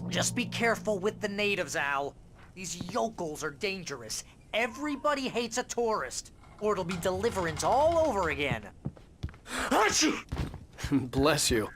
Just be careful with the natives, Al. These yokels are dangerous. Everybody hates a tourist, or it'll be Deliverance all over again. Bless you.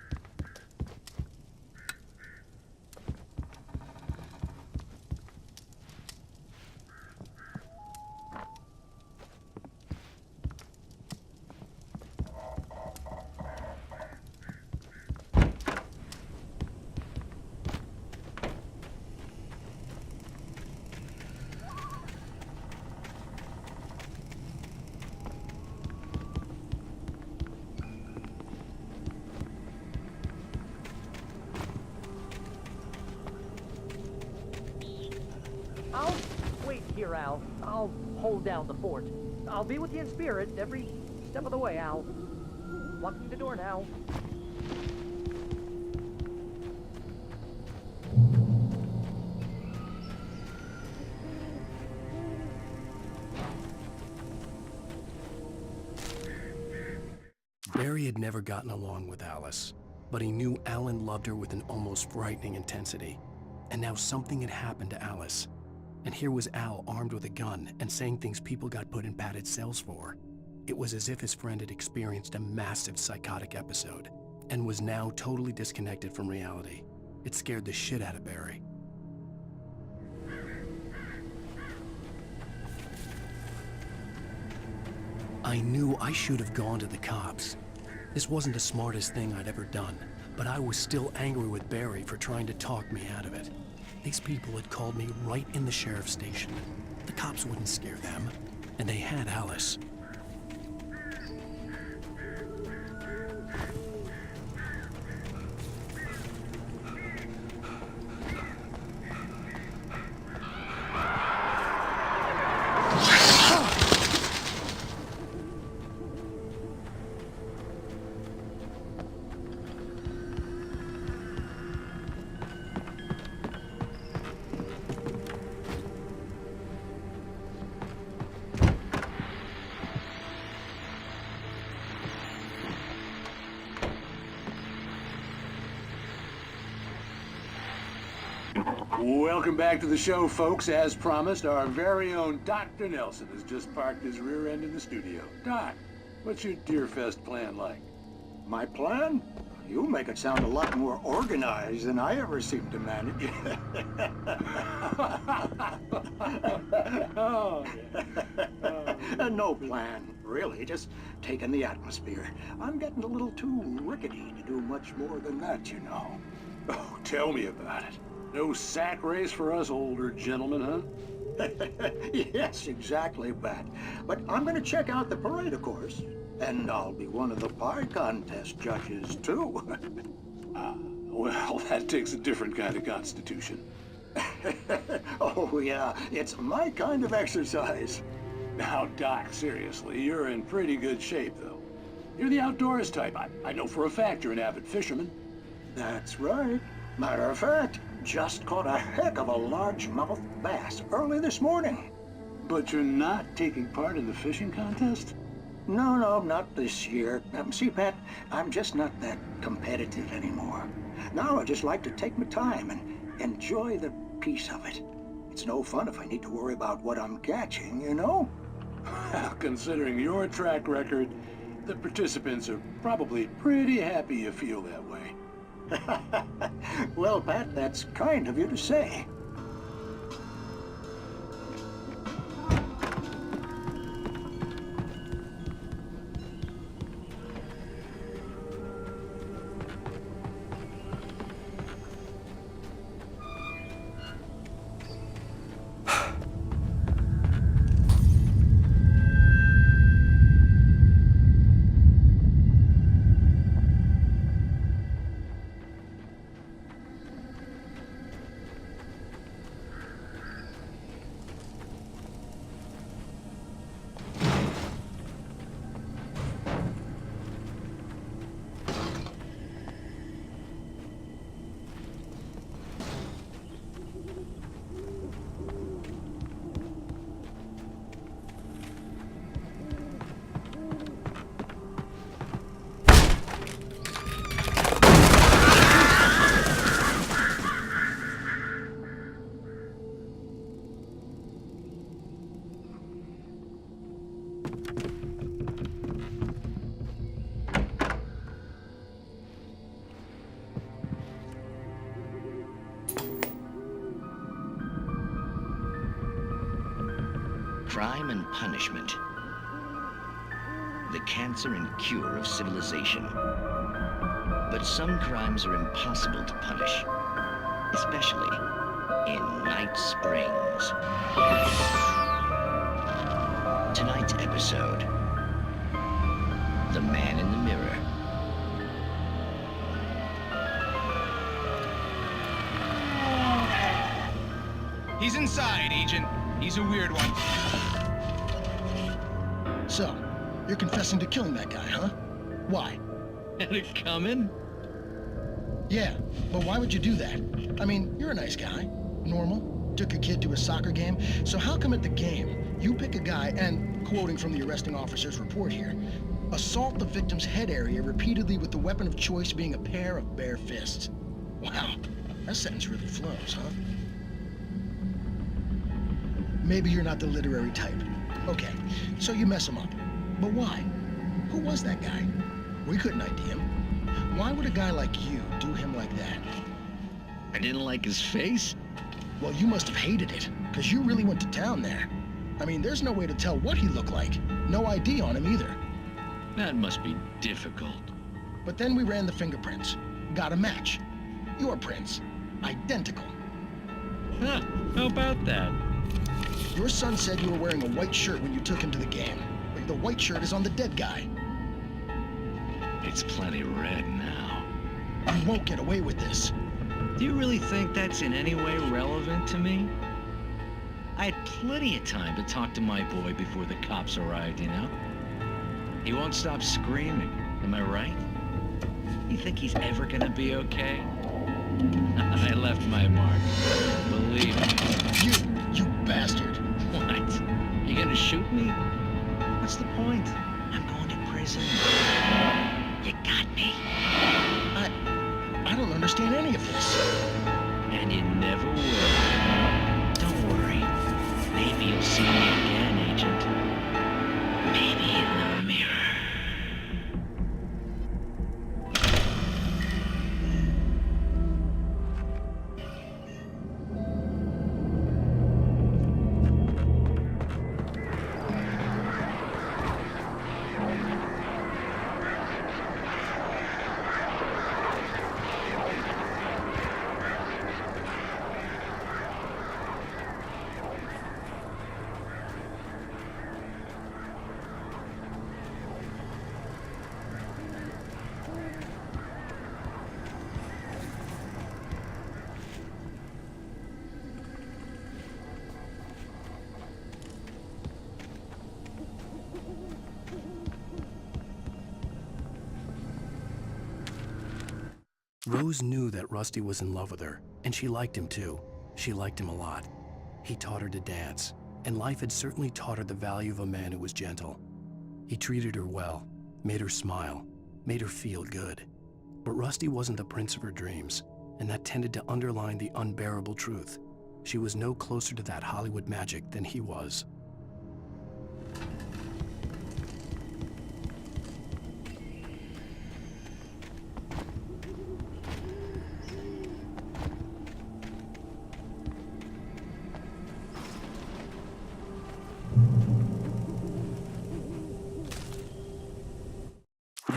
I'll wait here, Al. I'll hold down the fort. I'll be with you in spirit every step of the way, Al. Locking the door now. Barry had never gotten along with Alice, but he knew Alan loved her with an almost frightening intensity. And now something had happened to Alice. And here was Al armed with a gun and saying things people got put in padded cells for. It was as if his friend had experienced a massive psychotic episode and was now totally disconnected from reality. It scared the shit out of Barry. I knew I should have gone to the cops. This wasn't the smartest thing I'd ever done, but I was still angry with Barry for trying to talk me out of it. These people had called me right in the sheriff's station. The cops wouldn't scare them, and they had Alice. Welcome back to the show, folks. As promised, our very own Dr. Nelson has just parked his rear end in the studio. Doc, what's your Deerfest plan like? My plan? You make it sound a lot more organized than I ever seem to manage. No plan, really. Just taking the atmosphere. I'm getting a little too rickety to do much more than that, you know. Oh, tell me about it. No sack race for us older gentlemen, huh? Yes, exactly, Bat. But I'm going to check out the parade, of course. And I'll be one of the pie contest judges, too. Well, that takes a different kind of constitution. Oh, yeah. It's my kind of exercise. Now, Doc, seriously, you're in pretty good shape, though. You're the outdoors type. I know for a fact you're an avid fisherman. That's right. Matter of fact, just caught a heck of a largemouth bass early this morning. But you're not taking part in the fishing contest? No, not this year. See, Pat, I'm just not that competitive anymore. Now I just like to take my time and enjoy the peace of it. It's no fun if I need to worry about what I'm catching, you know? Well, considering your track record, the participants are probably pretty happy you feel that way. Well, Pat, that's kind of you to say. crime and punishment. The cancer and cure of civilization. But some crimes are impossible to punish, especially in Night Springs. Tonight's episode, The Man in the Mirror. He's inside, Agent. He's a weird one. So, you're confessing to killing that guy, huh? Why? Had it coming? Yeah, but why would you do that? I mean, you're a nice guy. Normal. Took a kid to a soccer game. So how come at the game, you pick a guy and, quoting from the arresting officer's report here, assault the victim's head area repeatedly with the weapon of choice being a pair of bare fists? Wow, that sentence really flows, huh? Maybe you're not the literary type. Okay, so you mess him up. But why? Who was that guy? We couldn't ID him. Why would a guy like you do him like that? I didn't like his face. Well, you must have hated it, because you really went to town there. I mean, there's no way to tell what he looked like. No ID on him either. That must be difficult. But then we ran the fingerprints. Got a match. Your prints. Identical. Huh, how about that? Your son said you were wearing a white shirt when you took him to the game. But the white shirt is on the dead guy. It's plenty red now. You won't get away with this. Do you really think that's in any way relevant to me? I had plenty of time to talk to my boy before the cops arrived, you know? He won't stop screaming, am I right? You think he's ever gonna be okay? I left my mark, believe me. You bastard. What? You gonna shoot me? What's the point? I'm going to prison. You got me. I don't understand any of this. And you never will. Don't worry. Maybe you'll see me again, Agent. Maybe in the mirror. Rose knew that Rusty was in love with her, and she liked him too. She liked him a lot. He taught her to dance, and life had certainly taught her the value of a man who was gentle. He treated her well, made her smile, made her feel good. But Rusty wasn't the prince of her dreams, and that tended to underline the unbearable truth. She was no closer to that Hollywood magic than he was.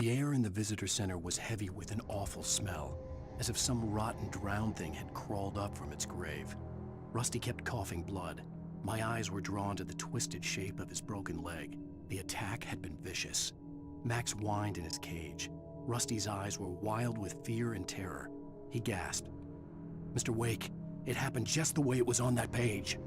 The air in the visitor center was heavy with an awful smell, as if some rotten drowned thing had crawled up from its grave. Rusty kept coughing blood. My eyes were drawn to the twisted shape of his broken leg. The attack had been vicious. Max whined in his cage. Rusty's eyes were wild with fear and terror. He gasped. "Mr. Wake, it happened just the way it was on that page."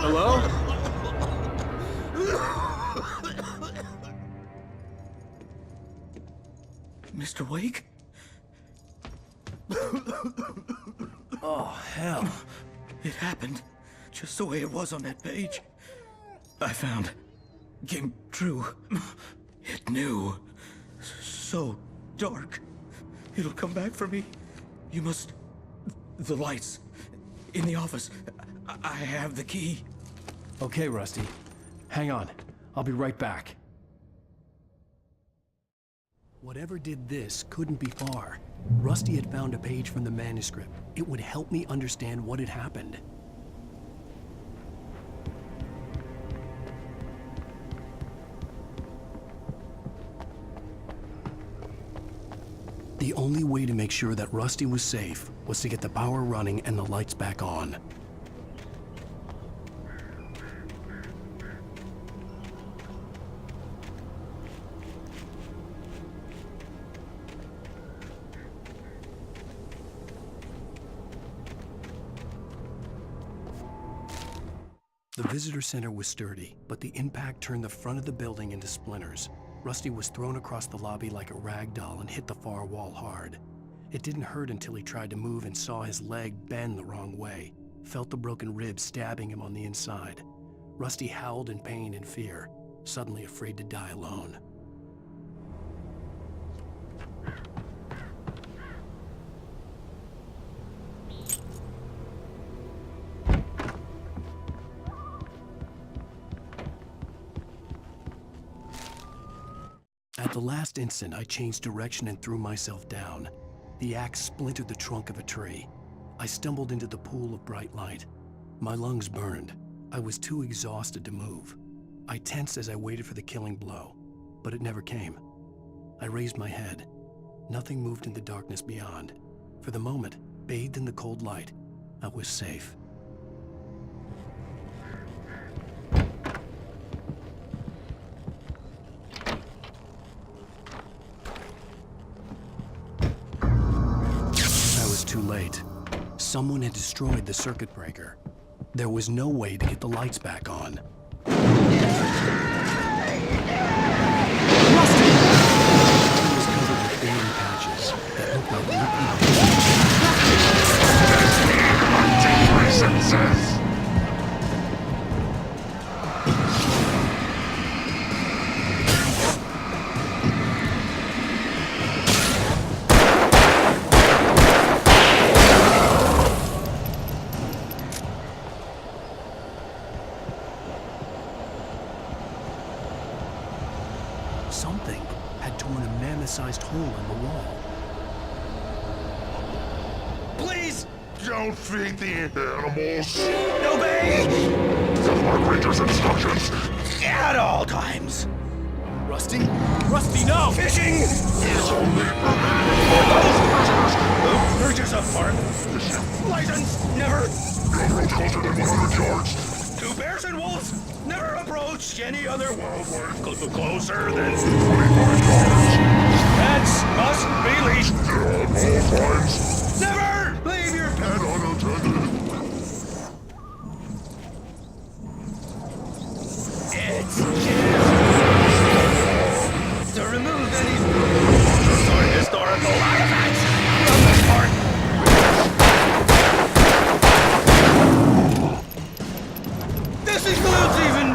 Hello? Mr. Wake? Oh, hell. It happened just the way it was on that page. I found. Came true. It knew. So dark. It'll come back for me. You must... The lights. In the office. I have the key. Okay, Rusty. Hang on. I'll be right back. Whatever did this couldn't be far. Rusty had found a page from the manuscript. It would help me understand what had happened. The only way to make sure that Rusty was safe was to get the power running and the lights back on. The visitor center was sturdy, but the impact turned the front of the building into splinters. Rusty was thrown across the lobby like a rag doll and hit the far wall hard. It didn't hurt until he tried to move and saw his leg bend the wrong way, felt the broken rib stabbing him on the inside. Rusty howled in pain and fear, suddenly afraid to die alone. At the last instant, I changed direction and threw myself down. The axe splintered the trunk of a tree. I stumbled into the pool of bright light. My lungs burned. I was too exhausted to move. I tensed as I waited for the killing blow, but it never came. I raised my head. Nothing moved in the darkness beyond. For the moment, bathed in the cold light, I was safe. Too late. Someone had destroyed the circuit breaker. There was no way to get the lights back on. Rusty! It was covered with bleeding patches that looked like liquid. Something had torn a mammoth-sized hole in the wall. Please! Don't feed the animals! Obey! Deathmark Ranger's instructions! At all times! Rusty? Rusty, no! Fishing is only permitted for those prisoners who purchase a pardon. License never... Railroad closer than 100 yards. To bears and wolves, never approach any other wildlife closer than 25 yards. Pets must be leashed. At all times. Never leave your pet unattended. It's to remove any historical artifacts from the park. This includes even